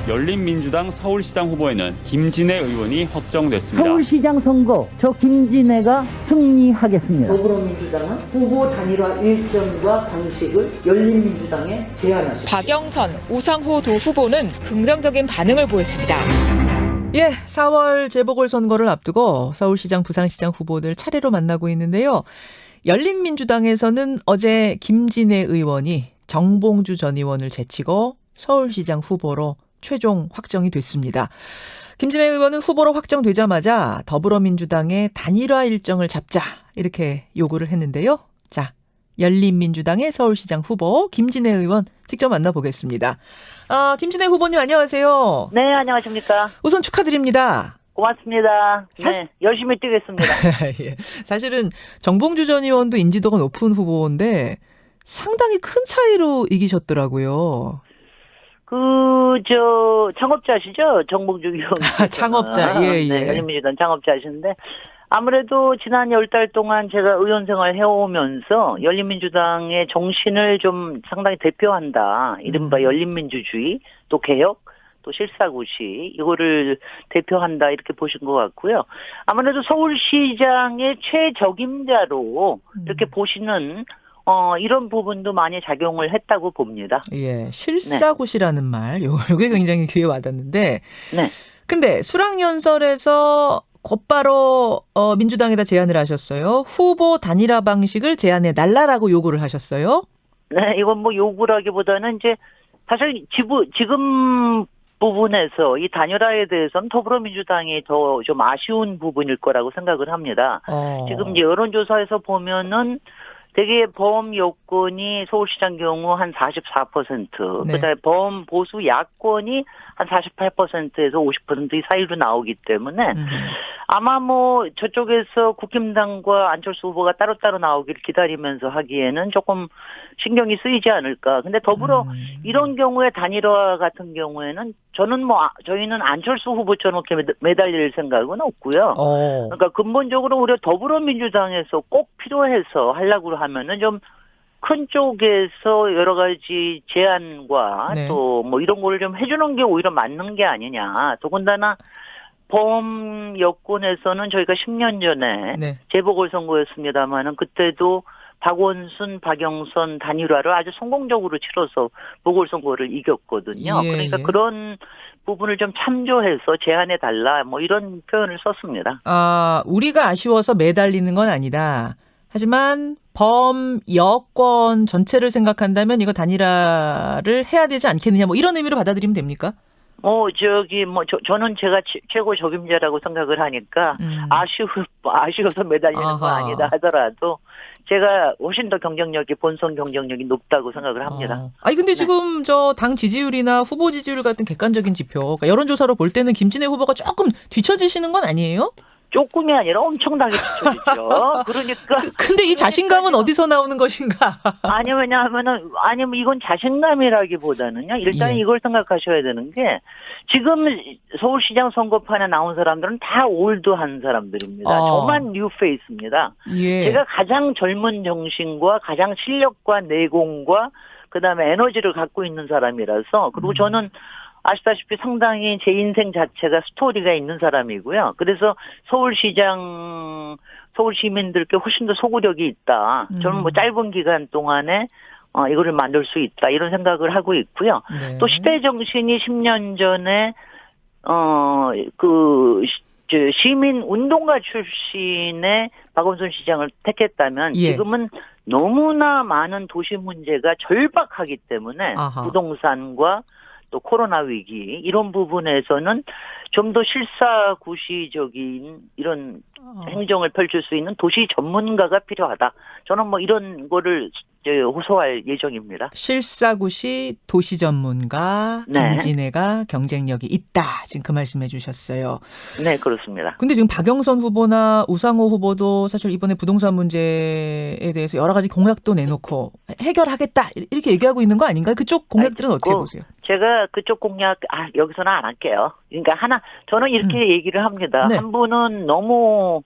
열린민주당 서울시장 후보에는 김진애 의원이 확정됐습니다. 서울시장 선거 저 김진애가 승리하겠습니다. 더불어민주당은 후보 단일화 일정과 방식을 열린민주당에 제안하십시오. 박영선, 우상호 두 후보는 긍정적인 반응을 보였습니다. 예, 4월 재보궐선거를 앞두고 서울시장, 부산시장 후보들 차례로 만나고 있는데요. 열린민주당에서는 어제 김진애 의원이 정봉주 전 의원을 제치고 서울시장 후보로 최종 확정이 됐습니다. 김진애 의원은 후보로 확정되자마자 더불어민주당의 단일화 일정을 잡자 이렇게 요구를 했는데요. 자, 열린민주당의 서울시장 후보 김진애 의원 직접 만나보겠습니다. 김진애 후보님 안녕하세요. 네, 안녕하십니까. 우선 축하드립니다. 고맙습니다. 네, 열심히 뛰겠습니다. 예. 사실은 정봉주 전 의원도 인지도가 높은 후보인데 상당히 큰 차이로 이기셨더라고요. 창업자시죠? 정봉주 의원. 창업자, 예. 네, 열린민주당 창업자시는데 아무래도 지난 10달 동안 제가 의원 생활 해오면서 열린민주당의 정신을 좀 상당히 대표한다. 이른바 열린민주주의, 또 개혁, 또 실사구시 이거를 대표한다 이렇게 보신 것 같고요. 아무래도 서울시장의 최적임자로 이렇게 보시는 이런 부분도 많이 작용을 했다고 봅니다. 예, 실사구시라는 말, 요게 굉장히 귀에 와닿는데. 네. 근데 수락연설에서 곧바로 민주당에다 제안을 하셨어요. 후보 단일화 방식을 제안해 달라라고 요구를 하셨어요. 네, 이건 뭐 요구라기보다는 이제 사실 지금 부분에서 이 단일화에 대해서는 더불어민주당이 더 좀 아쉬운 부분일 거라고 생각을 합니다. 지금 이제 여론조사에서 보면은 되게 범 여권이 서울시장 경우 한 44%, 네. 그다음에 범 보수 야권이 한 48%에서 50% 사이로 나오기 때문에 아마 뭐 저쪽에서 국힘당과 안철수 후보가 따로따로 나오기를 기다리면서 하기에는 조금 신경이 쓰이지 않을까. 근데 더불어 이런 경우에 단일화 같은 경우에는 저희는 안철수 후보처럼 이렇게 매달릴 생각은 없고요. 그러니까 근본적으로 우리 더불어민주당에서 꼭 필요해서 하려고 하면은 좀 큰 쪽에서 여러 가지 제안과 네. 또 뭐 이런 거를 좀 해주는 게 오히려 맞는 게 아니냐. 더군다나 범 여권에서는 저희가 10년 전에 네. 재보궐선거였습니다마는 그때도 박원순, 박영선 단일화를 아주 성공적으로 치러서 보궐선거를 이겼거든요. 예, 그러니까 예. 그런 부분을 좀 참조해서 제안해 달라 뭐 이런 표현을 썼습니다. 우리가 아쉬워서 매달리는 건 아니다. 하지만 범 여권 전체를 생각한다면 이거 단일화를 해야 되지 않겠느냐 뭐 이런 의미로 받아들이면 됩니까? 저는 제가 최고 적임자라고 생각을 하니까 아쉬워서 매달리는 건 아니다 하더라도 제가 훨씬 더 본선 경쟁력이 높다고 생각을 합니다. 아니 근데 네. 지금 저 당 지지율이나 후보 지지율 같은 객관적인 지표, 그러니까 여론조사로 볼 때는 김진애 후보가 조금 뒤처지시는 건 아니에요? 조금이 아니라 엄청나게 뒤처지죠. 그러니까. 근데 이 자신감은 어디서 나오는 것인가? 왜냐하면은 이건 자신감이라기보다는요. 일단 예. 이걸 생각하셔야 되는 게 지금 서울시장 선거판에 나온 사람들은 다 올드한 사람들입니다. 저만 뉴페이스입니다. 예. 제가 가장 젊은 정신과 가장 실력과 내공과 그다음에 에너지를 갖고 있는 사람이라서 그리고 저는 아시다시피 상당히 제 인생 자체가 스토리가 있는 사람이고요. 그래서 서울 시민들께 훨씬 더 소구력이 있다. 저는 뭐 짧은 기간 동안에 이거를 만들 수 있다. 이런 생각을 하고 있고요. 네. 또 시대 정신이 10년 전에 시민 운동가 출신의 박원순 시장을 택했다면 예. 지금은 너무나 많은 도시 문제가 절박하기 때문에 아하. 부동산과 또 코로나 위기 이런 부분에서는 좀 더 실사구시적인 이런 행정을 펼칠 수 있는 도시 전문가가 필요하다. 저는 뭐 이런 거를 호소할 예정입니다. 실사구시 도시 전문가 네. 김진애가 경쟁력이 있다. 지금 그 말씀해 주셨어요. 네, 그렇습니다. 근데 지금 박영선 후보나 우상호 후보도 사실 이번에 부동산 문제에 대해서 여러 가지 공약도 내놓고 해결하겠다 이렇게 얘기하고 있는 거 아닌가요? 그쪽 공약들은 어떻게 보세요? 제가 그쪽 공약 여기서는 안 할게요. 그러니까 저는 이렇게 얘기를 합니다. 네. 한 분은 너무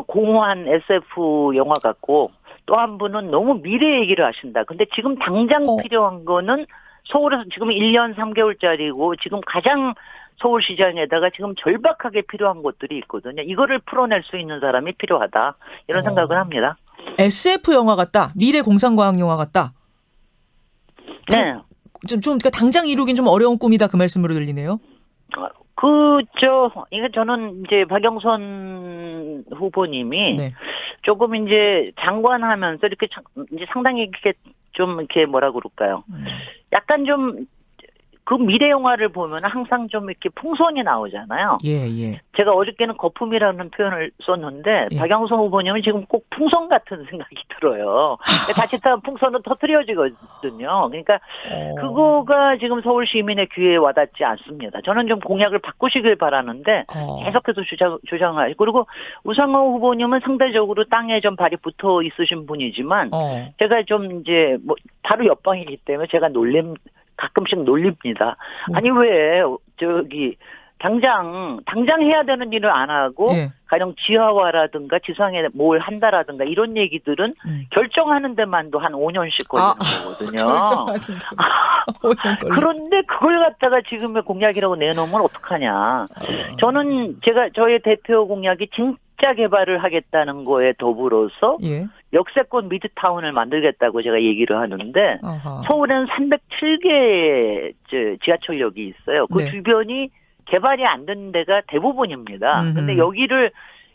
공허한 SF 영화 같고 또 한 분은 너무 미래 얘기를 하신다. 근데 지금 당장 필요한 거는 서울에서 지금 1년 3개월짜리고 지금 가장 서울시장에다가 지금 절박하게 필요한 것들이 있거든요. 이거를 풀어낼 수 있는 사람이 필요하다. 이런 생각을 합니다. SF 영화 같다. 미래 공상과학 영화 같다. 네. 그러니까 당장 이루긴 좀 어려운 꿈이다 그 말씀으로 들리네요. 이게 저는 이제 박영선 후보님이 네. 조금 이제 장관하면서 이렇게 이제 상당히 이렇게 좀 이렇게 뭐라 그럴까요? 약간 좀 그 미래 영화를 보면 항상 좀 이렇게 풍선이 나오잖아요. 예, 예. 제가 어저께는 거품이라는 표현을 썼는데 예. 박영선 후보님은 지금 꼭 풍선 같은 생각이 들어요. 자칫하면 풍선은 터뜨려지거든요. 그러니까 그거가 지금 서울 시민의 귀에 와닿지 않습니다. 저는 좀 공약을 바꾸시길 바라는데 계속해서 주장하시고 그리고 우상호 후보님은 상대적으로 땅에 좀 발이 붙어 있으신 분이지만 제가 좀 이제 뭐 바로 옆방이기 때문에 제가 가끔씩 놀립니다. 아니 왜 당장 해야 되는 일을 안 하고 예. 가령 지하화라든가 지상에 뭘 한다라든가 이런 얘기들은 결정하는 데만도 한 5년씩 걸리는 거거든요. 그런데 그걸 갖다가 지금의 공약이라고 내놓으면 어떡하냐. 저는 저의 대표 공약이 진짜 개발을 하겠다는 거에 더불어서 예. 역세권 미드타운을 만들겠다고 제가 얘기를 하는데 서울에는 307개의 지하철역이 있어요. 그 네. 주변이 개발이 안 된 데가 대부분입니다. 근데 여기를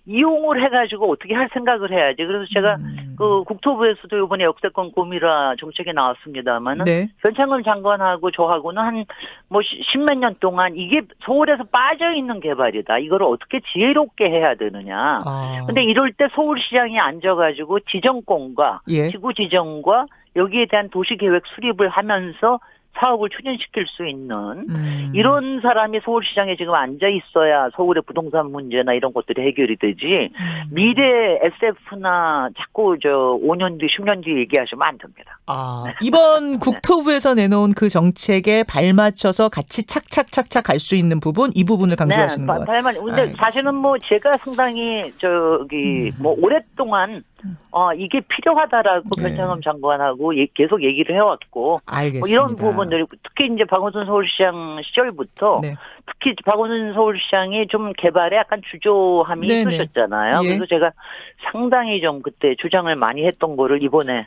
이용을 해가지고 어떻게 할 생각을 해야지. 그래서 제가 그 국토부에서도 이번에 역세권 고미라 정책이 나왔습니다만은 네. 변창흠 장관하고 저하고는 한 뭐 10몇 년 동안 이게 서울에서 빠져 있는 개발이다. 이거를 어떻게 지혜롭게 해야 되느냐. 근데 이럴 때 서울시장이 앉아가지고 지정권과 예. 지구 지정과 여기에 대한 도시계획 수립을 하면서 사업을 추진시킬 수 있는 이런 사람이 서울시장에 지금 앉아 있어야 서울의 부동산 문제나 이런 것들이 해결이 되지 미래 SF나 자꾸 5년 뒤 10년 뒤 얘기하시면 안 됩니다. 이번 국토부에서 내놓은 그 정책에 발맞춰서 같이 착착착착 갈 수 있는 부분 이 부분을 강조하시는 거예요. 근데 사실은 뭐 제가 상당히 뭐 오랫동안 이게 필요하다라고 변창흠 장관하고 계속 얘기를 해왔고 알겠습니다. 뭐 이런 부분들 특히 이제 박원순 서울시장 시절부터 네. 특히 박원순 서울시장이 좀 개발에 약간 주저함이 있으셨잖아요. 예. 그래서 제가 상당히 좀 그때 주장을 많이 했던 거를 이번에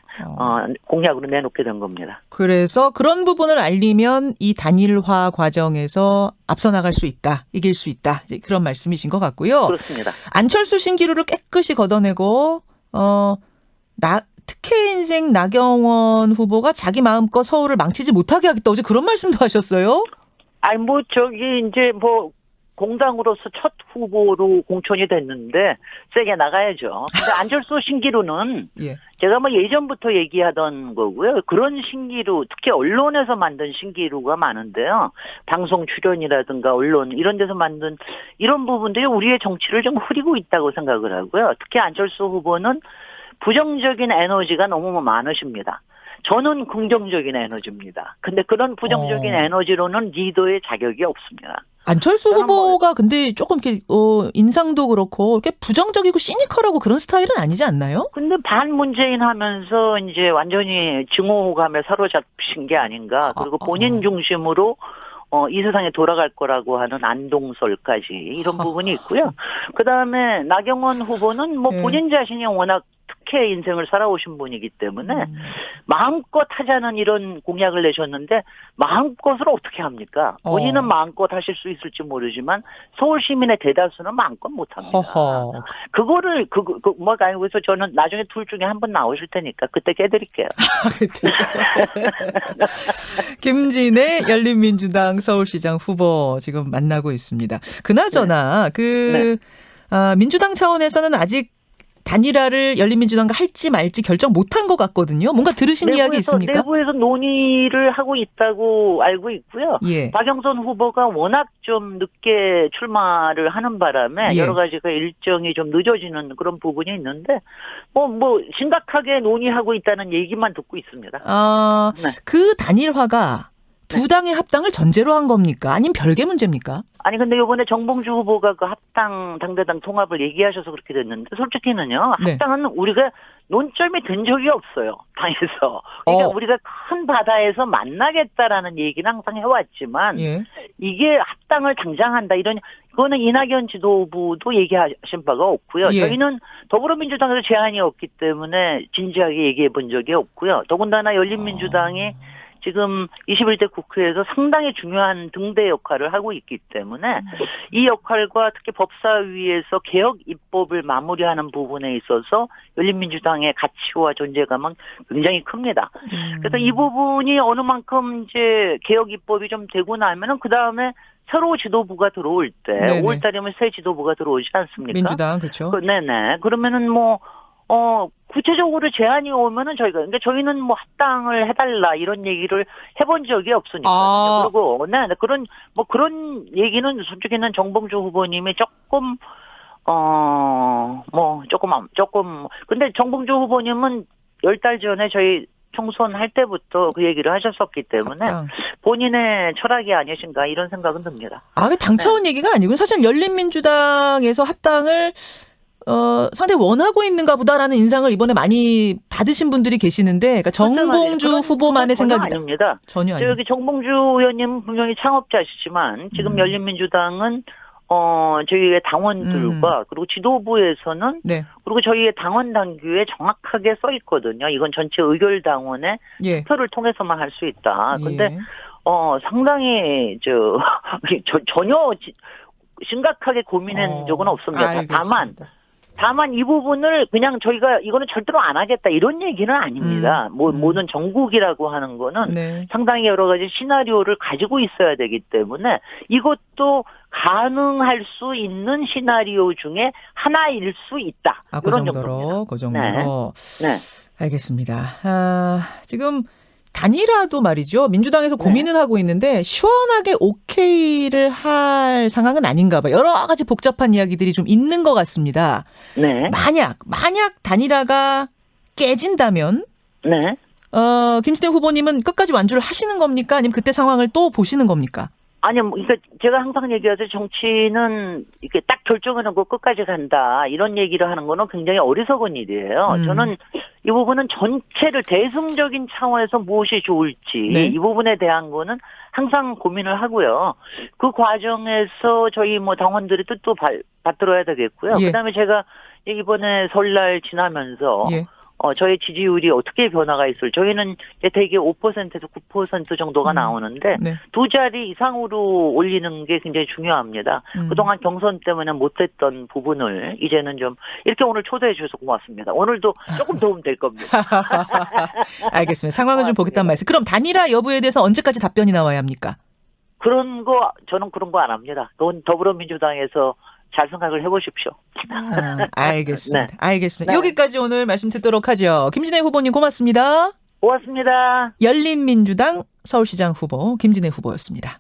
공약으로 내놓게 된 겁니다. 그래서 그런 부분을 알리면 이 단일화 과정에서 앞서 나갈 수 있다, 이길 수 있다 이제 그런 말씀이신 것 같고요. 그렇습니다. 안철수 신기루를 깨끗이 걷어내고 특혜 인생 나경원 후보가 자기 마음껏 서울을 망치지 못하게 하겠다. 어제 그런 말씀도 하셨어요? 아니 이제 공당으로서 첫 후보로 공천이 됐는데 세게 나가야죠. 근데 안철수 신기루는 예. 제가 뭐 예전부터 얘기하던 거고요. 그런 신기루, 특히 언론에서 만든 신기루가 많은데요. 방송 출연이라든가 언론 이런 데서 만든 이런 부분들이 우리의 정치를 좀 흐리고 있다고 생각을 하고요. 특히 안철수 후보는 부정적인 에너지가 너무 많으십니다. 저는 긍정적인 에너지입니다. 근데 그런 부정적인 에너지로는 리더의 자격이 없습니다. 안철수 후보가 근데 조금 이렇게 인상도 그렇고 이렇게 부정적이고 시니컬하고 그런 스타일은 아니지 않나요? 근데 반문재인 하면서 이제 완전히 증오감에 사로잡힌 게 아닌가. 그리고 본인 중심으로 이 세상에 돌아갈 거라고 하는 안동설까지 이런 부분이 있고요. 그다음에 나경원 후보는 뭐 본인 자신이 워낙 특혜 인생을 살아오신 분이기 때문에 마음껏 하자는 이런 공약을 내셨는데 마음껏을 어떻게 합니까? 본인은 마음껏 하실 수 있을지 모르지만 서울 시민의 대다수는 마음껏 못합니다. 그거를 뭐가 아니고 그래서 저는 나중에 둘 중에 한 분 나오실 테니까 그때 깨드릴게요. 김진애 열린민주당 서울시장 후보 지금 만나고 있습니다. 그나저나 민주당 차원에서는 아직 단일화를 열린민주당과 할지 말지 결정 못한 것 같거든요. 뭔가 들으신 이야기 있습니까? 내부에서 논의를 하고 있다고 알고 있고요. 예. 박영선 후보가 워낙 좀 늦게 출마를 하는 바람에 여러 가지가 일정이 좀 늦어지는 그런 부분이 있는데 뭐 심각하게 논의하고 있다는 얘기만 듣고 있습니다. 그 단일화가 두 당의 합당을 전제로 한 겁니까? 아니면 별개 문제입니까? 아니 근데 이번에 정봉주 후보가 그 합당 당대당 통합을 얘기하셔서 그렇게 됐는데 솔직히는요. 네. 합당은 우리가 논점이 된 적이 없어요. 당에서. 그러니까 우리가 큰 바다에서 만나겠다라는 얘기는 항상 해왔지만 예. 이게 합당을 당장 한다 이런 그거는 이낙연 지도부도 얘기하신 바가 없고요. 예. 저희는 더불어민주당에서 제안이 없기 때문에 진지하게 얘기해 본 적이 없고요. 더군다나 열린민주당이 지금 21대 국회에서 상당히 중요한 등대 역할을 하고 있기 때문에 이 역할과 특히 법사위에서 개혁 입법을 마무리하는 부분에 있어서 열린민주당의 가치와 존재감은 굉장히 큽니다. 그래서 이 부분이 어느 만큼 이제 개혁 입법이 좀 되고 나면은 그 다음에 새로 지도부가 들어올 때 네네. 5월 달이면 새 지도부가 들어오지 않습니까? 민주당 그렇죠. 네네. 그러면은 뭐 구체적으로 제안이 오면은 그러니까 저희는 뭐 합당을 해달라 이런 얘기를 해본 적이 없으니까요. 아. 그리고 그런 얘기는 솔직히는 정봉주 후보님이 조금 근데 정봉주 후보님은 10달 전에 저희 총선 할 때부터 그 얘기를 하셨었기 때문에 합당. 본인의 철학이 아니신가 이런 생각은 듭니다. 아, 당 차원 얘기가 아니고 사실 열린민주당에서 합당을 상당히 원하고 있는가 보다라는 인상을 이번에 많이 받으신 분들이 계시는데, 그러니까 정봉주 후보만의 생각이 아닙니다. 전혀 아닙니다. 여기 정봉주 의원님 분명히 창업자시지만 지금 열린민주당은 저희의 당원들과 그리고 지도부에서는 네. 그리고 저희의 당원 당규에 정확하게 써 있거든요. 이건 전체 의결 당원의 예. 투표를 통해서만 할 수 있다. 근데 예. 상당히 전혀 심각하게 고민한 적은 없습니다. 알겠습니다. 다만 이 부분을 그냥 저희가 이거는 절대로 안 하겠다 이런 얘기는 아닙니다. 모든 정국이라고 하는 거는 네. 상당히 여러 가지 시나리오를 가지고 있어야 되기 때문에 이것도 가능할 수 있는 시나리오 중에 하나일 수 있다. 아, 그 이런 정도로, 그 정도로. 네. 알겠습니다. 지금 단일화도 말이죠. 민주당에서 네. 고민을 하고 있는데 시원하게 오케이를 할 상황은 아닌가 봐요. 여러 가지 복잡한 이야기들이 좀 있는 것 같습니다. 네. 만약 단일화가 깨진다면 네. 김진애 후보님은 끝까지 완주를 하시는 겁니까? 아니면 그때 상황을 또 보시는 겁니까? 아니요, 그러니까 제가 항상 얘기하죠. 정치는 이렇게 딱 결정해놓고 끝까지 간다. 이런 얘기를 하는 거는 굉장히 어리석은 일이에요. 저는 이 부분은 전체를 대승적인 차원에서 무엇이 좋을지 네. 이 부분에 대한 거는 항상 고민을 하고요. 그 과정에서 저희 뭐 당원들의 뜻도 받들어야 되겠고요. 예. 그다음에 제가 이번에 설날 지나면서 예. 저의 지지율이 어떻게 변화가 있을지 저희는 대개 5%에서 9% 정도가 나오는데 네. 두 자리 이상으로 올리는 게 굉장히 중요합니다. 그동안 경선 때문에 못했던 부분을 이제는 좀 이렇게 오늘 초대해 주셔서 고맙습니다. 오늘도 조금 도움 될 겁니다. 알겠습니다. 상황을 좀 보겠다는 말씀. 그럼 단일화 여부에 대해서 언제까지 답변이 나와야 합니까? 저는 그런 거 안 합니다. 그건 더불어민주당에서 잘 생각을 해보십시오. 알겠습니다. 네. 알겠습니다. 네. 여기까지 오늘 말씀 듣도록 하죠. 김진애 후보님 고맙습니다. 고맙습니다. 열린민주당 서울시장 후보 김진애 후보였습니다.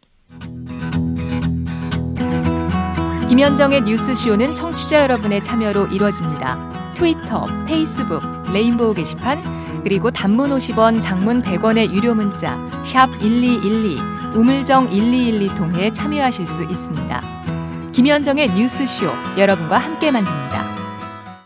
김현정의 뉴스쇼는 청취자 여러분의 참여로 이루어집니다. 트위터, 페이스북, 레인보우 게시판, 그리고 단문 50원, 장문 100원의 유료 문자 샵 1212, 우물정 1212 통해 참여하실 수 있습니다. 김현정의 뉴스쇼, 여러분과 함께 만듭니다.